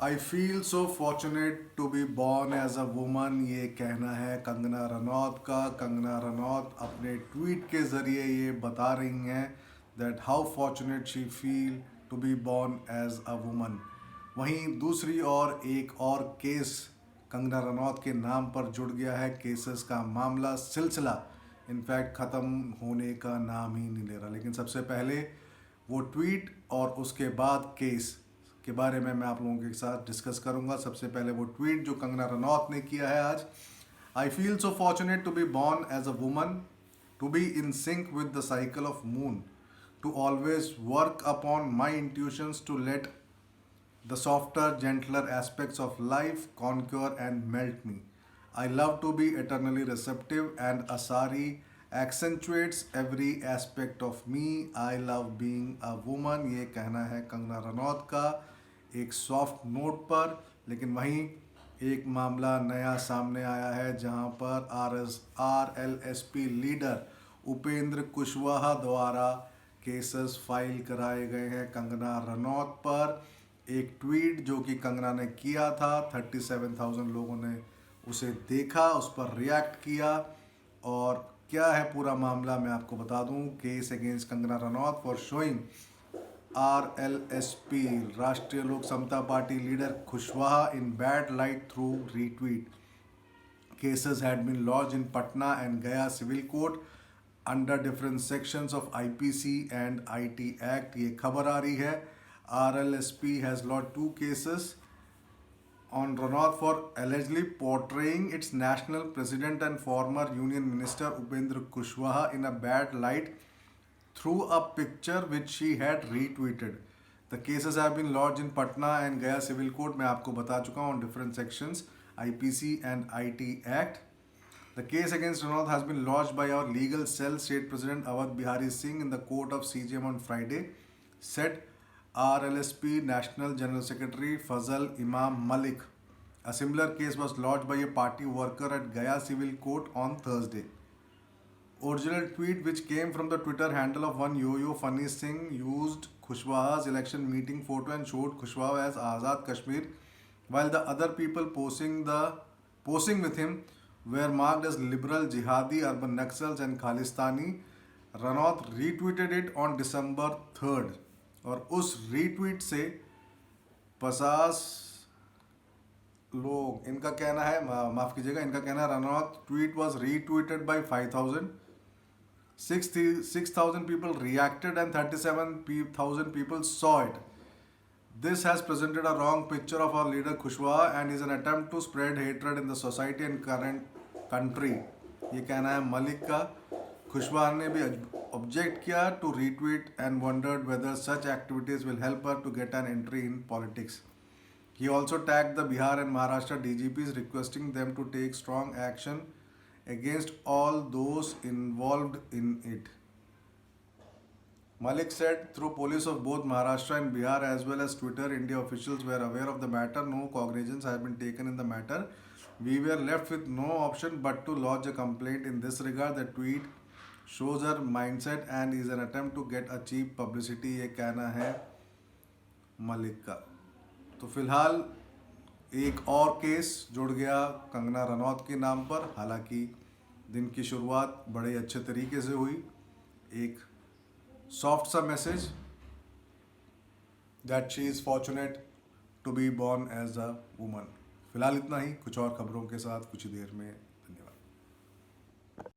I feel so fortunate to be born as a woman, ये कहना है कंगना रनौत का। कंगना रनौत अपने ट्वीट के ज़रिए ये बता रही हैं that how fortunate she feel to be born as a woman. वहीं दूसरी ओर एक और केस कंगना रनौत के नाम पर जुड़ गया है। केसेस का मामला सिलसिला इनफैक्ट ख़त्म होने का नाम ही नहीं ले रहा। लेकिन सबसे पहले वो ट्वीट और उसके बाद केस के बारे में मैं आप लोगों के साथ डिस्कस करूंगा। सबसे पहले वो ट्वीट जो कंगना रनौत ने किया है आज। I feel so fortunate to be born as a woman, to be in sync with the cycle of moon, to always work upon my intuitions, to let the softer, gentler aspects of life conquer and melt me. I love to be eternally receptive, and Asari accentuates every aspect of me. I love being a woman. ये कहना है कंगना रनौत का एक soft note पर। लेकिन वहीं एक मामला नया सामने आया है जहां पर RLSP लीडर उपेंद्र कुशवाहा द्वारा केसेस फाइल कराए गए हैं कंगना रनौत पर। एक ट्वीट जो कि कंगना ने किया था, 37,000 लोगों ने उसे देखा, उस पर रिएक्ट किया। और क्या है पूरा मामला मैं आपको बता दूं। Case against Kangana Ranaut for showing RLSP Rashtriya Lok Samta party leader Kushwaha in bad light through retweet. Cases had been lodged in Patna and Gaya Civil Court under different sections of IPC and IT Act। ये खबर आ रही है RLSP has lodged 2 cases on Ranaut for allegedly portraying its national president and former union minister Upendra Kushwaha in a bad light through a picture which she had retweeted। The cases have been lodged in Patna and Gaya Civil Court। मैं आपको बता चुका हूँ on different sections IPC and IT Act। The case against Ranaut has been lodged by our legal cell state president Awadh Bihari Singh in the court of CJM on Friday, said RLSP National General Secretary Fazal Imam Malik। A similar case was lodged by a party worker at Gaya Civil Court on Thursday। Original tweet which came from the Twitter handle of one Yo-Yo Funny Singh used Kushwaha's election meeting photo and showed Kushwaha as Azad Kashmir, while the other people posing with him were marked as liberal, jihadi, urban Naxals and Khalistani। Ranaut retweeted it on December 3rd और उस retweet से 50 लोग, इनका कहना है, माफ़ कीजिएगा, इनका कहना है Ranaut tweet was retweeted by 5,000, 6,000 people reacted and 37,000 people saw it। This has presented a wrong picture of our leader Kushwaha and is an attempt to spread hatred in the society and current country। ये कहना है मलिक का। खुशवाहा ने भी object किया to retweet and wondered whether such activities will help her to get an entry in politics. He also tagged the Bihar and Maharashtra DGPs, requesting them to take strong action against all those involved in it। Malik said, through police of both Maharashtra and Bihar as well as Twitter India officials were aware of the matter. No cognizance has been taken in the matter। We were left with no option but to lodge a complaint in this regard। The tweet shows her mindset and is an attempt to get a cheap publicity। ये कहना है मलिक का। तो फिलहाल एक और case जुड़ गया कंगना रनौत के नाम पर। हालांकि दिन की शुरुआत बड़े अच्छे तरीके से हुई। एक सॉफ्ट सा message that she is fortunate to be born as a woman. फिलहाल इतना ही। कुछ और खबरों के साथ कुछ ही देर में। धन्यवाद।